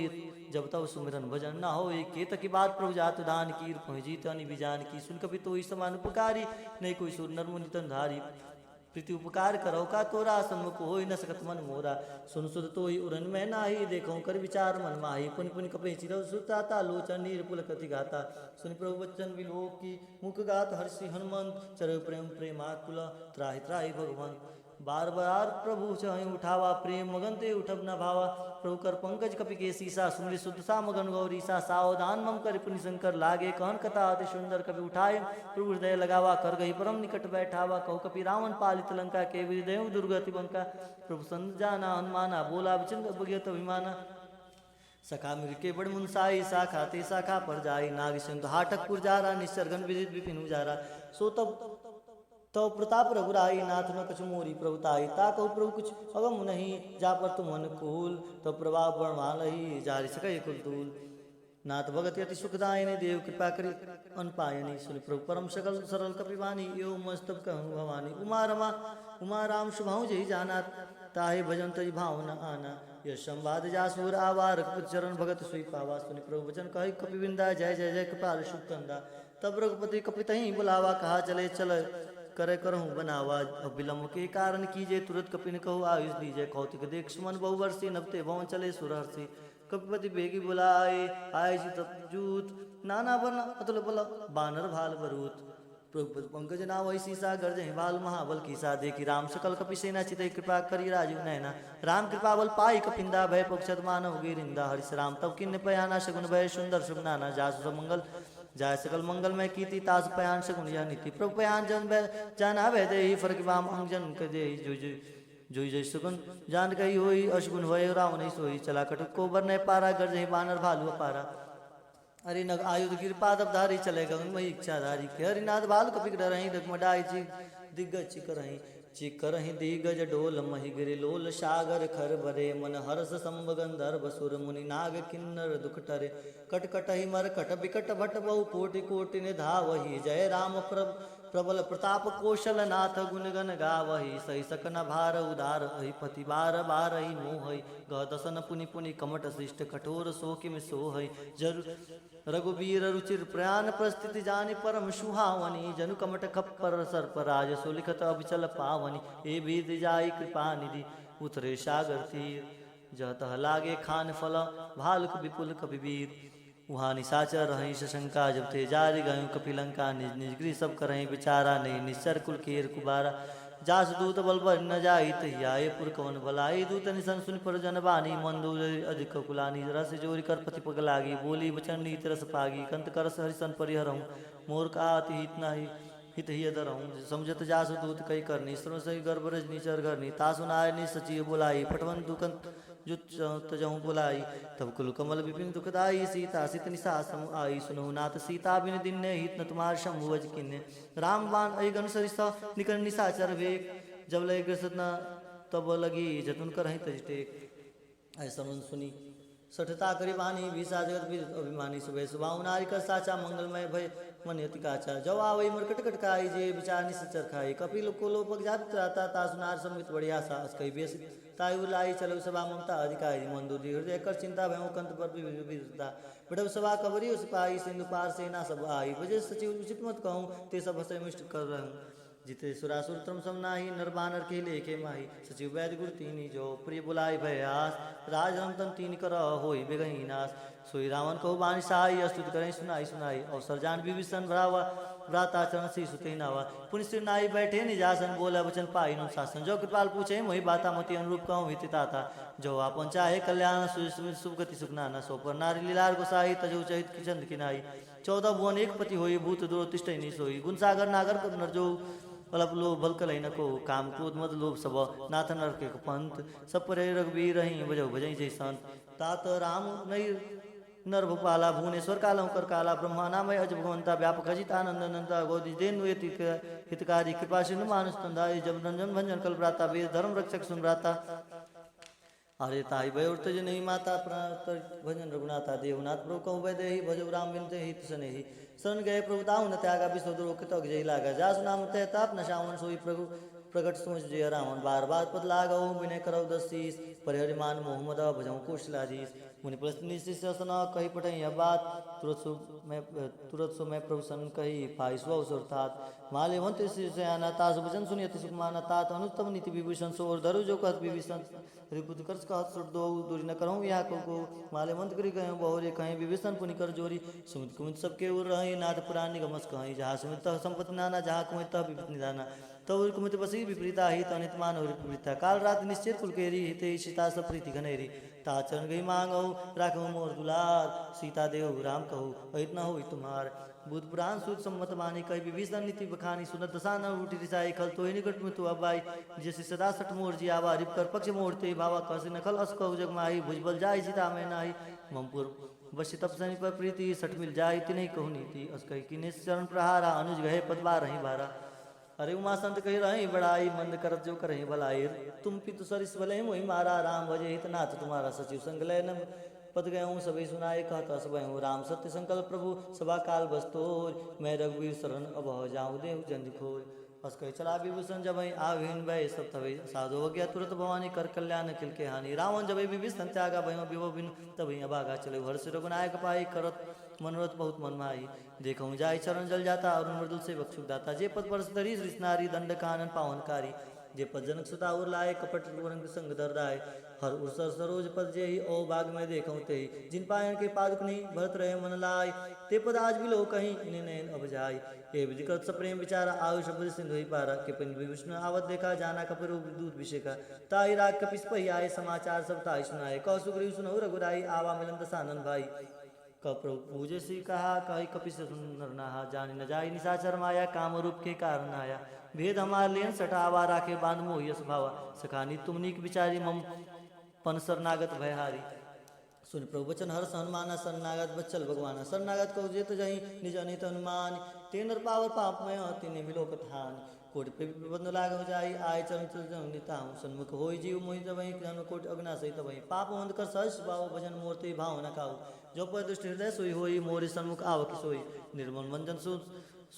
जब तब सुमिरन भजन न होई, केत की बात प्रभु जात दान की, जीत अनि विजान की। सुन कपि तो समान उपकारी, नहीं कोई सुर नर मुनि तन धारी। प्रीति उपकार करो का तोरा, सन्मुख होई न सकत मन मोरा। सुन सुध तोई उरन में नाही, देखो कर विचार मन माही। पुनि पुनि कपि चिरौ सुताता, लोचन नीर पुल कति गाता। सुन प्रभु वचन विलोक की, मुख गात हर्षि हनुमंत। चरौ प्रेम प्रेमाकुल, त्राहि त्राहि भगवंत। बार बार प्रभु चाहि उठावा, प्रेम मगन ते उठब न भावा। प्रभु कर पंकज कपि के सीसा, सुमरि शुद्ध सा मगन गौरीसा। सावधान मम कर पुनि शंकर, लागे कहन कथा अति सुंदर। कपि उठाए प्रभु हृदय लगावा, कर गई परम निकट बैठावा। कहु कपि रावण पालित लंका, के विदय दुर्गति बंका। प्रभु संत जाना हनुमाना, बोला विचंद बगियत अभिमाना। सखा मिल के बड़ मुनसाई, साखा ते साखा पर जाई। नाग सिंधु हाटक पुरजारा, निश्चर गण विदित विपिन उजारा। सो तब तो प्रताप रघुराई नाथ न कछु मोरी प्रभुताई ता कहु प्रभु कुछ अगम नहीं जा पर तुम अनुकूल तो प्रभाव बरमालही जारि सकै कुलतूल नाथ भगत अति सुखदायिनी देव कृपा करी अनपायनी सुन प्रभु परम सकल सरल कपिवानी यो मस्तब कहूँ भवानी उमा राम शुभाऊँ जही जाना ताहे भजन तज भावना आना यह संवाद जासूर आवार चरण भगत सुई पावा सुनि प्रभु वचन कही कपिविंदा जय जय जय कृपाल शुकंदा तब रघुपति कपितहीं बुलावा कहा चले चल करे करहूँ बनावा विलम्ब के कारण कीजिए तुरंत कपिन कहू आयुष दीजिए कौतिक देख सुमन बहुवर्षी नबते भवन चले सुरहर्षि कपिपति बेगी बुलाए आय जूत नाना बना अतुल बल बानर भाल बरूत पंकज नाव वही सीसा गर्ज बाल महाबल कीसा देखी राम सकल कपि सेना चित कृपा करी राजीव नैना राम कृपा बल पाई कपिंदा भय पक्षत मानव गिरिंदा हरिश राम तब किन्न पयाना शगुन भय सुंदर शुभ नाना जासु सब मंगल जाय सकल मंगल में कीति तास पयान शगुन या नीति प्रभु पयान जन जाना वै दे फरक बाम अंगजन क दे जोई जय सुगुन जान गई होई अशगुन भय राव नहीं सोई चला कटु कोबर ने पारा गर्ज बानर भालु पारा अरे नग आयुध गिरपादधारी चले गगन मही इच्छाधारी के हरिनाथ बाल कपिक डरही डगमडाई दिग्गज चिकरही दिग्गज डोल मही गिरि लोल सागर खर भरे मन हर्ष संभ गंधर्व सुर मुनि नाग किन्नर दुख टरे कटकटहि मर कट बिकट भट बहु कोटि कोटि ने धावही जय राम प्रबल प्रताप कौशल नाथ गुण गण गावही सही सकन भार उदार अहि पति बार बार ही मोहई ग दसन पुनि पुनि कमट शिष्ट कठोर शोक में सोहई जरु रघुबीर रुचिर प्रयाण प्रस्थिति जानि परम सुहावनी जनु कमट खप्पर सर्पराज सुलिखत अभिचल पावनी ए बीत जाई कृपा निधि उतरे सागर तीर जह तह लागे खान फल भालुक विपुल कपिवीर वहाँ निशाचर रही शंका जब थे जारी गयु कपिलंका निज निज गृह सब करही विचारा नहीं निश्चर कुल केर कुबारा जास दूत बल बर न जाई तहियाए पुर कवन भलाई दूत निशन सुन पर जन बानी मंदू अधिक कुलानी रस जोरी कर पति पग लागी बोली बचन नीत रस पागी कंत करस हरिशन परिहरहूँ मोर का अति हित नाही हित ही दरहूँ समझत जासु दूत कई करनी सर्व सही गर्भ रजनी चर करनी तासु नायनी सचिव बुलाई पटवन दुकंत जुत तजहूँ बुलाई तब कुल कमल विपिन दुखदाई सीता सित निशा सम आई सुनहु नाथ सीता बिन दिन ने हित न तुम्हार शंभुवज किन्ने राम बाण अगन सरिसा निकल निशाचर वेग जब लय ग्रसत न तब लगी जतुन कर तजटेक ऐसा सुनी सठता करी वाणी विषा जगत भी अभिमानी सुबह सुबह नारी कर साचा मंगलमय भय मन अति काचा जब आवई मर कटकट खाई जे विचार निश्चर खाई कपिल को लोपक जात त्राता ता सुनार संवित बढ़िया सास कई बेस तायु लाई चलो सभा ममता अधिकारी मंदुरी हृदय कर चिंता भय कंत पर विविधता बड़व सभा कबरी सिपाही सिंधु पार सेना सब आई वजह सचिव उचित मत कहूँ ते सब हसे मिष्ट कर रहूँ जिते सुरासुर त्रम समनाही नर बानर के लेके माही सचिव वैद्य गुरु तीनी जो प्रिय बुलाई भयास राज रमतन तीन कर होई बेगही नाश सोई रावण को बानी सहाय अस्तुत करें सुनाई सुनाई अवसर जान विभीषण भरावा व्राताचरण से सुते नावा पुण्य सिर नाई बैठे निजासन बोला वचन पाई नु शासन जो कृपाल पूछे मोहि बाता मति अनुरूप कहूँ हिता था जो आपन चाहे कल्याण सुगति सुखनाना सो पर नारी लीलार गोसाई तजो चहित किचंद किनाई 14 भुवन एक पति होई भूत दो तिष्ठै नि सोई गुण सागर नागर पर नरजो अलप लोभ भलकल न को काम क्रोध मद लोभ सब नाथ नर के पंथ सब परे रघुबीर रही बजो भजई जय संत तात राम नई नर भूपाला भुवनेश्वर कालम कर काला ब्रह्मानामय अज भगवंता व्यापक अजित आनंद अनंता गोदी देन हितकारी कृपा सिंधु मानुष तंदाई जब रंजन भंजन कल प्राता वेद धर्म रक्षक सुन प्राता अरे ताई भय तज नहीं माता भजन रघुनाथा देवनाथ प्रभु कहु वै देहि भजो राम बिनते हित सनेहि शरण गए प्रभु ताहु न त्यागा विश्व दुरोक तक जय लागा जासु नाम तह ताप न शावन सोई प्रभु प्रकट सोच जय रावण बार बार पद लागो विनय करौ दशीस परिहरिमान मोहम्मद भजौ कुशलाजीस मुनि प्रश्न सन कही पठई बात तुरत सो मैं प्रभु सन कही पाई स्व अवसर माले वंत श्री आना तास भजन सुनि अति सुखमाना तात अनुत्तम नीति विभूषण सोर धरु जो कहत विभीषण रिपुत कर्ष कहत सुट दो दूरी न करऊँ यहाँ को माले मंत करी गए बहुरे कहीं विभीषण पुनि कर जोरी सुमित कुमित सबके उर रही नाथ पुरानी गमस कहीं जहाँ सुमित संपत्ति नाना जहाँ कुमित विपत निदाना तो कुमित बसी विपरीता हित अनित मान विपरीता काल रात निश्चित कुलकेरी हित सीता सब प्रीति घनेरी ता चरण गई मांगो राखो मोर दुलार सीता देव राम कहू अहित न हो तुम्हार बुद्ध पुराण सूत सम्मत मानी कही विभीषण नीति बखानी सुनत दशा न उठी रिसाई खल तो ही निकट में तू अबाई जैसे सदा सठ मोर जी आवा रिप कर पक्ष मोड़ते भावा कसे नखल अस कहू जग माही भुजबल जाय सीता में नाही ममपुर बस तप सनी पर प्रीति सठ मिल जाय तिन्हीं कहू नीति अस कही कि चरण प्रहारा अनुज गहे पदवा रही बारा अरे उमासंत कही रहे बड़ाई मंद करत जो करें भलाई तुम पितु सरिस भले मोहि मारा राम भजे हित नाथ तुम्हारा सचिव संग लय न पद गए हूँ सभी सुनाए कहता सब हूँ राम सत्य संकल्प प्रभु सभा काल बस्तोर मैं रघुवीर शरण अब जाऊँ देव जंज खोज बस कही चला विभूषण जब आविन भय सब तभी साधु हो गया तुरंत भवानी कर कल्याण किल के हानि रावण जब विभीषण त्यागा भय विभो बिन तभी अभागा चले हर्ष रघुनायक पाई करत मनोरथ बहुत मन माई देखूँ जाय चरण जल जाता और मृदुल से बक्षुक दाता जे पद पर तरी नारी दंड कानन पावनकारी जे पद जनक सुता उर लाए कपट रंग संग दर राय हर उर्सर सरोज पद जे ही ओ बाग में देखूं ते जिन पायन के पादुक नहीं भरत रहे मन लाय ते पद आज भी लो कहीं इन्हें नयन अब जाय ए विधिकृत सप्रेम विचारा आयु शब्द सिंधु ही पारा के पिन विष्णु आवत देखा जाना कपिरु दूध विषेका ताई राग कपिस पही आए समाचार सब ताई सुनाए कौ सुग्रीव सुनहु रघुराई आवा मिलन दसानन भाई कप्रभु पूजे सी कहा कही कपिस सुंदर नहा जानी न जाई निशाचर माया काम रूप के कारण आया भेद हमार लेन सटावा राखे बांध मोह भावा सखानी तुमनीक विचारी मम पन शरणागत भयहारी सुन प्रभु वचन हर्ष हनुमाना शरणागत बच्चल भगवाना शरणागत को जेत जही निज अनित हनुमान तेनर पावर पापमय तिने मिलो कथान कोटि पे बंद लाग हो जाई आय चरण निता हूँ सन्मुख होई जीव मोहि तबहि ज्ञान कोटि अग्ना सहित तबहि पाप वंद कर सहस भाव भजन मूर्ति भाव न खाऊ जो पर दुष्ट हृदय सोई होई मोरि सन्मुख आव कि सोई निर्मल मंजन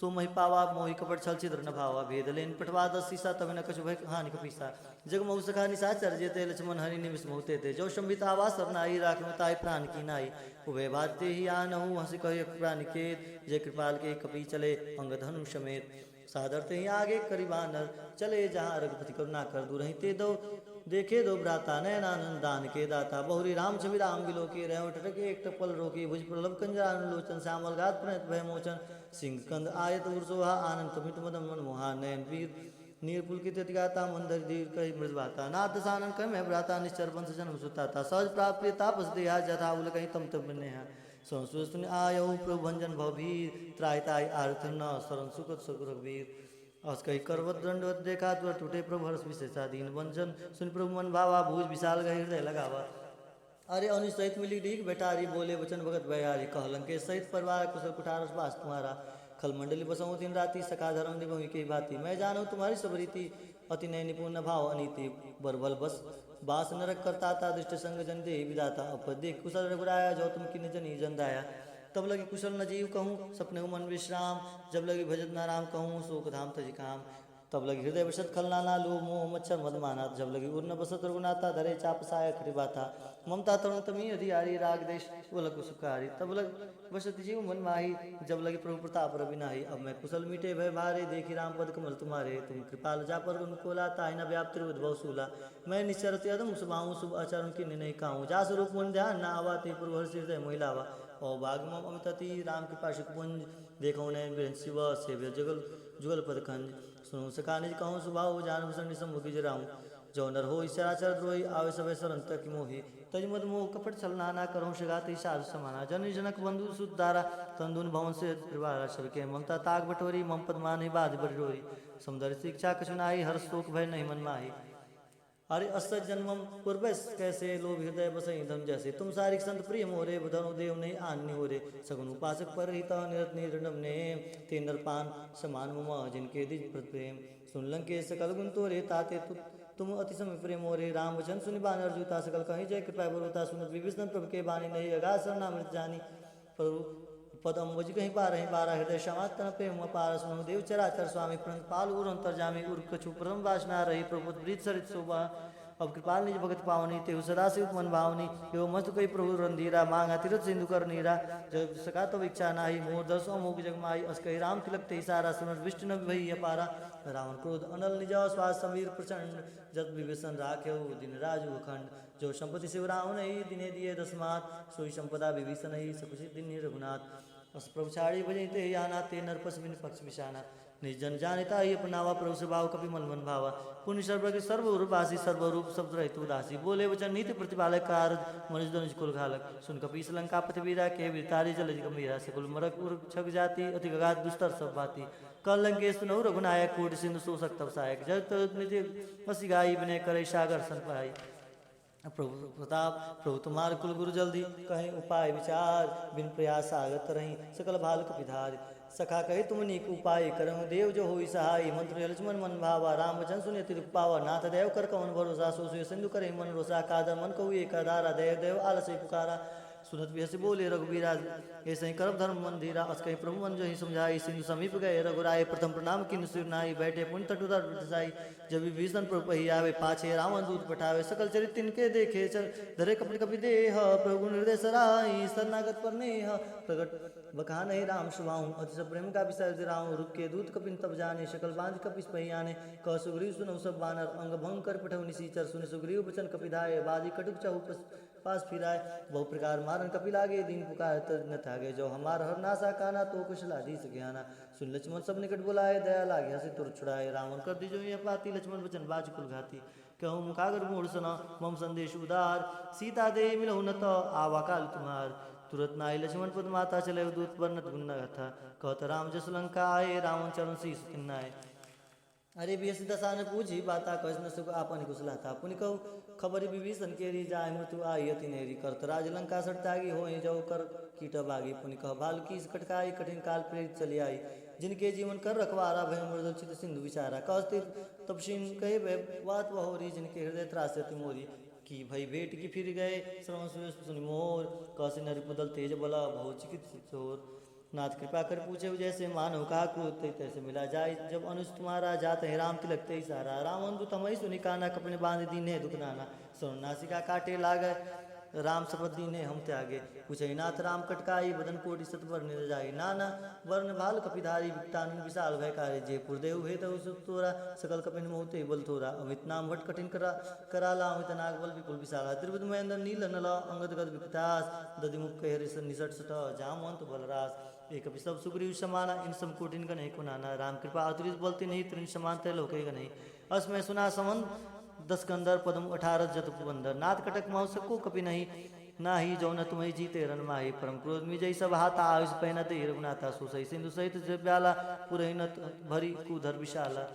सो मही पावा मोहि कपट छल छिद्र न भावा भेद लेन पटवा दस सीसा तब न कछु भय हानि कपीसा जग महु सखा निशाचर जेते लक्ष्मण हरि निमिष मोहते थे जो शंबित आवा सरनाई राखमताई प्राण की नाई उभय भारते ही आनहु हंस कहे प्राण के जय कृपाल के कपी चले अंग धनु समेत सादरते ही आगे करीबानर चले जहाँ रघुपति करुणा कर दूर ते दो देखे दो भ्राता नयनानंद दान के दाता बहुरी राम छवि राम बिलो के रह टके एक टपल रोके भुज प्रलभ कंजरान लोचन श्यामल गात प्रणत भय मोचन सिंह कंद आयत उर्सोहा आनंद तुमित मदन मनमोहा नयन वीर नीरपुल की ततिगाता मंदर दीर कही मृदवाता नाथ दसानन कह मैं भ्राता निश्चर वंश जन्म सुताता सहज प्राप्त तापस देहा जथा उल कहीं तम तब नेहा संस्कृत आयो प्रभु भंजन भवभीर त्रायताय आरथ न शरण सुखद सुरवीर अस कही करवत दंडवत देखा तुर टूटे प्रभु हर्ष विशेषा दीन वंजन सुन प्रभु मन भावा भूज विशाल गह हृदय लगावा अरे अनु सहित मिली डीक बेटारी बोले वचन भगत बयारी कहलं के सहित परिवार कुशल कुठार बास तुम्हारा खल मंडली बसऊँ दिन राति सका धर्म निभवी की भांति मैं जानू तुम्हारी सब रीति अति नय निपुण भाव अनीति बरबल बस बास नरक करता था दृष्ट संग जन दे विदाता अप देख कुशल रघुराया जो तुम की जनी जन दाया तब लगी कुशल न जीव कहूँ सपने मन विश्राम जब लगी भजत नाराम कहूँ शोक धाम तजी काम तब लगी हृदय बसत खलनाना लोभ मोह मच्छर मदमाना जब लगी उर्न बसत रघुनाथा धरे चाप साय खरिबाथा ममता तरुण तमी अधियारी राग देश उलक सुखारी तब लग बसत जीव मन माही जब लगी प्रभु प्रताप रवि नाही अब मैं कुशल मीठे भय भारे देखी राम पद कमल तुम्हारे तुम कृपाल जा पर उनको ताई न व्याप्त उद्भव सूला मैं निश्चरत यदम सुबाऊँ शुभ आचरण की नहीं कहूँ जा स्वरूप मन ध्यान न आवा ते पूर्व हर्ष हृदय महिलावा ओ बागमम अमितति राम कृपा शुकुंज देखो नयन शिव सेव्य जगल जुगल पदखंज सुनो सका निज कहूँ सुभाव जान भूषण निसमुखी जराऊँ जो नर हो चराचर द्रोही आवे सवे सरंत की मोही तज मद मोह कपट छलना ना करो शिगाते साधु समाना जन जनक बंधु सुदारा तंदुन भवन से त्रिवारा सबके ममता ताक बटोरी मम पद मान बाध बटोरी सौंदर्य शिक्षा कछुनाई हर शोक भय नहीं मन माही अरे असत जन्मम पूर्व कैसे लोभ हृदय बसई धम जैसे तुम सारिक संत प्रिय मोरे बुधनु देव नहीं आन्य हो रे सगुन उपासक पर हिता निरत निर्णव ने ते नरपान समान मुमा जिनके दिज प्रेम सुन लंके सकल गुण तोरे ताते तुम अति समय प्रेम मोरे राम वचन सुनि बान अर्जुता सकल कहीं जय कृपा बरुता सुन विभीषण प्रभु के बानी नहीं अगा सरनामृत जानी प्रभु पद अम्बुज कहीं बारह हृदय समातन प्रेम अपार सुनो देव चराचर स्वामी प्रणत पाल उर अंतर जामी उर कछु प्रथम वासना रही प्रभु ब्रीत सरित शोभा अब कृपाल निज भगत पावनी तेहु सदा शिव मन भावनी यो मस्त कई प्रभु रंधीरा मांगा तीरथ सिंधु कर नीरा जब सका तो इच्छा नाही मोर दर्शो मोग जगमाई अस कही राम तिलक ते सारा सुन विष्णु न भई अपारा रावण क्रोध अनल निज स्वास समीर प्रचंड जब विभीषण राख्यो दिन राजु अखंड जो संपत्ति शिव रावण ही दिने दिए दसमात सोई संपदा विभीषण ही सकुशि दिन रघुनाथ अस प्रभु छाड़ी बजते याना ते नरपस बिन पक्ष विषाना निर्जन जानता ही अपनावा प्रभु स्वभाव कपि मन मन भावा पुण्य सर्वज्ञ सर्वरूपासी सर्वरूप शब्द रहित उदासी बोले वचन नीति प्रतिपालक कार मनुष्य धनुष कुल घालक सुन कपीस लंका पृथ्वीरा के वितारी जल गंभीरा सकुल मरक उर छग जाति अति गगाध दुस्तर सब भाती कल लंकेश नौ रघुनायक कोटि सिंधु शोषक तब सहायक जगत निधि बसी गाई विनय करे सागर सन पाई प्रभु प्रताप प्रभु तुम्हार कुल गुरु जल्दी कहीं उपाय विचार बिन प्रयास आगत रही सकल भाल कपिधार सखा कहे तुम नीक उपाय करम देव जो होई सहाय मंत्र लक्ष्मण मन भावा राम वचन सुने तिरुक पावा नाथ देव कर कवन भरोसा सो सिंधु करे मन रोसा कादर मन कहु एक धारा देव देव आलस पुकारा सुनत भी हसी बोले रघुबीरा ऐसे ही करब धर्म मंदिरा अस कहीं प्रभु मन जो ही समझाई सिंधु समीप गए रघुराय प्रथम प्रणाम किन सिर नाई बैठे पुण्य तटुधर साई जब विभीषण प्रभु पही आवे पाछे रावण दूत पठावे सकल चरित तिनके देखे चल धरे कपि कपि देह प्रभु निर्देश सराई शरणागत पर नेह प्रगट बका नहीं राम सुभाऊ अति सब प्रेम का विषय दिराऊं रुक के दूत कपिन तब जाने शकल बांध कपिस पही आने कह सुग्रीव सुनौ सब बानर अंग भंग कर पठौ निसीचर सुन सुग्रीव बचन कपिधाय बाजी कटुक चहु पास फिराए बहु प्रकार मारन कपि लागे दीन पुकार न थागे जो हमार हर नासा काना तो कुशलाधीश ज्ञाना सुन लक्ष्मण सब निकट बुलाए दया लागे हसे तुर छुड़ाए रावण कर दीजो ये पाती लक्ष्मण वचन बाज कुल घाती कहूँ मुखागर मूढ़ सना मम संदेश उदार सीता दे मिलहु न तो आवा काल तुम्हार तुरंत नाई लक्ष्मण पद माता चले दूत वर्णत गुन्ना था कहत राम जस लंका आए रावण चरण शीस किन्नाए अरे भी दशा ने पूछी बाता कस न सुख आपन कुशला था पुनि कहू खबर विभीषण के री जाय मृत्यु आई अति नेरी करत राज लंका सटतागी हो जो कर कीट बागी पुनि कह भालू की कटकाई कठिन काल प्रेरित चली आई जिनके जीवन कर रखवारा भय मृदल चित सिंधु विचारा कहते तपसीन कहे बात वहोरी जिनके हृदय त्रास मोरी की भई भेट की फिर गए श्रवण सुनि मोर कौशि नरि बदल तेज बला बहु चिकित्सित चोर नाथ कृपा कर पूछे जैसे मानव कहा क्रोध तैसे मिला जाए जब अनुज तुम्हारा जात है राम तिलक ते सारा रावण तू तमई सुनि काना कपने बांध दीने दुख नाना सुन नासिका काटे लागे राम शपथ दीने हम त्यागे पूछे नाथ राम कटकाई बदन कोटि सत वर्ण जाई नाना वर्ण भाल कपिधारी विकटान विशाल भयकारी जे पुरदेव हे तो तोरा सकल कपिन मोहते बल थोरा अमित नाम भट कठिन कराला अमित नाग बल विपुल विशाला त्रिभुज महेंद्र नील नल अंगद गद विकटास दधिमुख कह निसट सट जामवंत बलरास एक सब सुग्रीव समाना इन सब कोटिन का नहीं कुनाना राम कृपा अतुलित बोलती नहीं त्रिन समानते लोके का नहीं अस में सुना समन 10 कंदर पदम 18 जत बंदर नाथ कटक महोत्सव को कपि नहीं ना ही जो न तुम्हें जीते रन माही परम क्रोध में जय सब हाथा आयुष पहना ते रघुनाथा सुसई सिंधु सहित जब्याला पुरहिनत भरी कुधर विशाला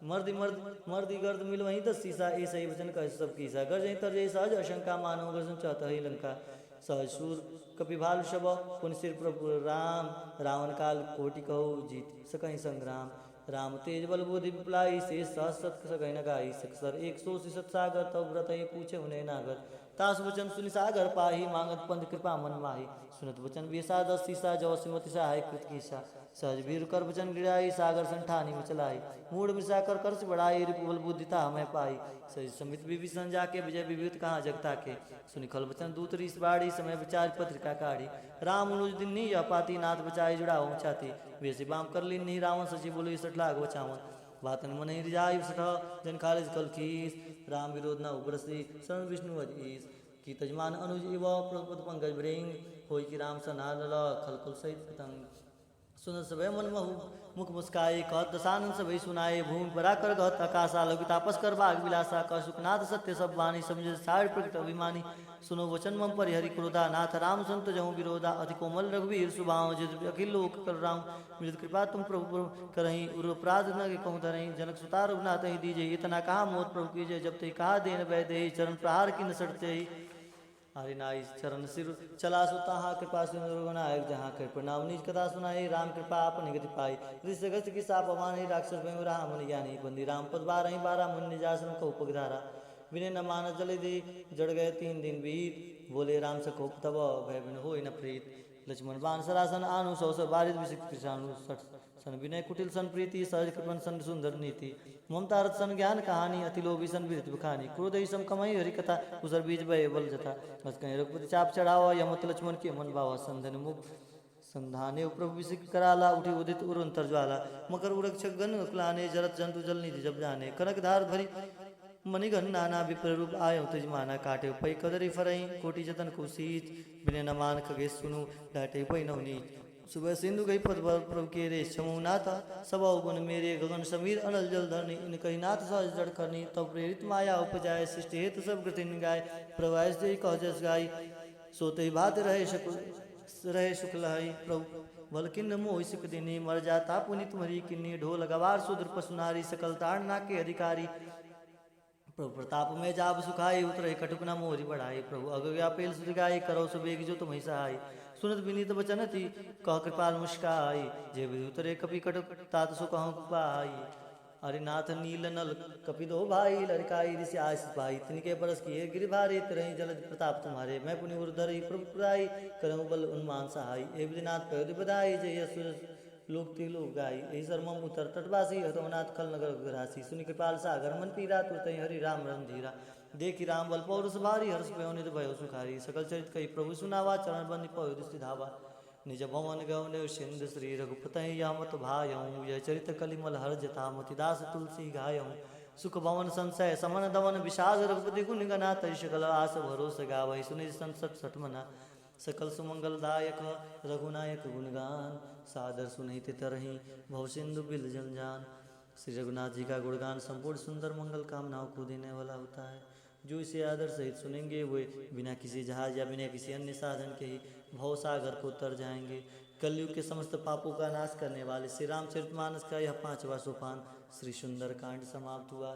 मर्दी गर्द मिल वहीं 10 सीसा ऐसा ही वचन कह सब कीसा गर्ज तर जय सहज अशंका मानो गर्जन चाहता ही लंका सहसूर कपिभाल शब पुन सिर प्रभु राम रावण काल कोटि कहो जीत सकहीं संग्राम राम तेज बल बुद्धि विपलाई से सहसत सकहीं न गाई सकसर 100 सिसत सागर तब व्रत पूछे उन्हें नागर तास वचन सुनि सागर पाही मांगत पंथ कृपा मन माही सुनत वचन विसा 10 सीसा जो सिमति सहाय कृत कीसा सहज वीर कर वचन गिराई सागर संठानी में चलाई मूड मिसा कर कर्ष बढ़ाई रिपुबल बुद्धिता हमें पाई सही समित विभीषण जाके विजय विभूत कहाँ जगता के सुनि खल वचन दूत रीस बाड़ी समय विचार पत्रिका काढ़ी राम अनुज दिन नी अपाती नाथ बचाई जुड़ाओ चाती वेसी बाम कर ली नहीं रावण सची बोलो सट लाग बचावन वातन मन रिजाई सठ जन खालिज कल खीस राम विरोध न उग्रसी शरण विष्णु अजीस की तजमान अनुज इव प्रपद पंकज भृंग होई की राम सना खलकुल सहित पतंग सुन सब मन महु मुख मुस्काए कह दशानंद सब सुनाए भूमि परा कर गहत आकाशा लघु तापस कर बाग विलासा कह सुखनाथ सत्य सब वाणी समझ सार प्रकट अभिमानी सुनो वचन मम पर हरि क्रोधा नाथ राम संत जहूँ विरोधा अति कोमल रघुवीर सुभाव जिद अखिल लोक कर राम मृद कृपा तुम प्रभु करही उर अपराध न कहूँ धरही जनक सुता रघुनाथ ही दीजिए इतना कहा मोत प्रभु कीजिए जब ते कहा देन वै दे चरण प्रहार की न सटते ही हरि नाई चरण सिर चला सुता कृपा सुनायक जहाँ कर प्रणाम निज कथा सुनाई राम कृपा आप निगति पाई ऋषि गस्त की साप अमान ही राक्षस में राम मुनि ज्ञानी बंदी राम पद 12 मुनि निजासन को उपधारा विनय न मान जले दे जड़ गए 3 दिन बीत बोले राम सको तब भय बिन हो न प्रीत लक्ष्मण बाण सरासन आनु सौ बारिद विषिक्त कृषाणु सन विनय कुटिल सन प्रीति सहज कृपन सन सुंदर नीति ममता रथ सन ज्ञान कहानी अति लोभी सन विदित बखानी क्रोध ही सम कमई हरि कथा उसर बीज भय बल जथा बस कहीं रघुपति चाप चढ़ावा यमत लक्ष्मण के मन भावा संधन मुख संधाने प्रभु विषिक कराला उठी उदित उरंतर ज्वाला मकर उरक्षक गण कुलाने जरत जंतु जल निधि जब जाने कनक धार भरी मणिगण नाना विप्र रूप आयो तजमाना काटे पै कदरी फरई कोटि जतन कुशीत बिने न मान खगे सुनु डाटे पै नवनीत सुबह सिंधु गई पद प्रभु के रे समूनाथा सब गुण मेरे गगन समीर अनल जल धरनी इन कही नाथ सहज जड़ करनी तब प्रेरित माया उपजाय सृष्टि हेतु सब कृतिन गाय प्रवास दे कह जस गाय सोते ही भात रहे शुक्ल प्रभु बलकिन मोह सिक दिनी मर जाता पुनि तुम्हारी किन्नी ढोल गवार सुदर पशुनारी सकल ताड़ना के अधिकारी प्रभु प्रताप में जाब सुखाई उतरे कटुक न मोरी बढ़ाई प्रभु अगव्या पेल सुगाई करो सुबेग जो तुम्हें सहाय सुनत विनीत बचन थी कह कृपाल मुस्काई, जे विधि उतरे कपि कटक तात सो कहूँ पाई। अरे नाथ नील नल कपिदो भाई, लड़काई ऋषि आस पाई, तिनके परस किए गिर भारी, तरही जलद प्रताप तुम्हारे, मैं पुनि उर्धर प्रभु पुराई, करहु बल उन्मान सहाय। ए विधिनाथ पयोधि बधाई, जय यश लोक तिलोक गाई, एहि सर्मम उत्तर तटवासी, हतमनाथ खल नगर ग्रासी, सुनि कृपाल सागर मन पीरा, तुरतहि हरि राम रणधीरा। देखी राम बल पौरुष भारी, हर्ष पयो नित भयो सुखारी, सकल चरित कही प्रभु सुनावा, चरण बंदी पयो दृष्टि धावा। निज भवन गौन सिंधु श्री रघुपतहि यामत भायऊँ, यह चरित कलिमल हर जता मोतिदास तुलसी गायऊँ। सुख भवन संशय समन दमन विषाद, रघुपति गुण गना तरि सकल आस भरोस गावहि, सुनि संसत सटमना सकल सुमंगलदायक रघुनायक गुणगान, सादर सुनहि तरही भव सिंधु बिल जंजान। श्री रघुनाथ जी का गुणगान संपूर्ण सुंदर मंगल कामनाओं को देने वाला होता है। जो इसे आदर सहित सुनेंगे वे बिना किसी जहाज या बिना किसी अन्य साधन के ही भव सागर को उतर जाएंगे। कलयुग के समस्त पापों का नाश करने वाले श्री रामचरितमानस का यह 5वां सोपान श्री सुंदर कांड समाप्त हुआ।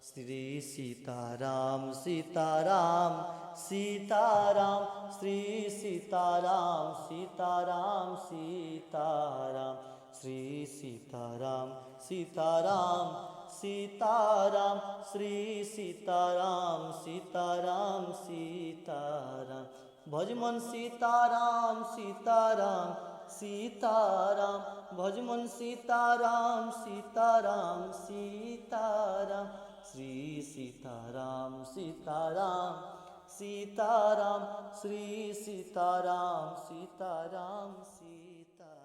श्री सीताराम सीताराम सीताराम, श्री सीताराम सीताराम सीताराम, श्री सीताराम सीताराम सीताराम, श्री सीताराम सीताराम सीताराम। भज मन सीताराम सीताराम सीताराम, भज मन सीताराम सीताराम सीताराम, श्री सीताराम सीताराम सीताराम, श्री सीताराम सीताराम सीताराम।